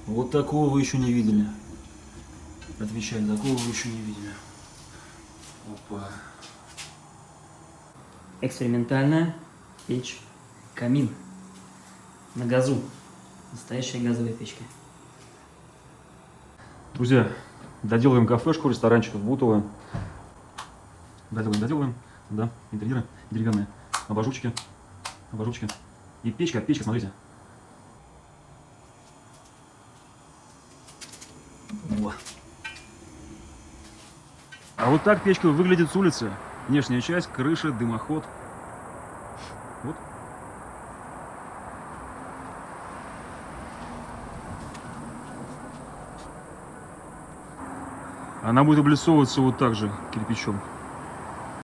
Вот такого вы еще не видели. Отвечаю, такого вы еще не видели. Опа. Экспериментальная печь камин на газу. Настоящая газовая печка. Друзья, доделываем кафешку, ресторанчик в Бутово. Доделываем. Да, интерьеры деревянные. Абажурчики. И печка, смотрите. Во. А вот так печка выглядит с улицы. Внешняя часть, крыша, дымоход. Вот. Она будет облицовываться вот так же кирпичом.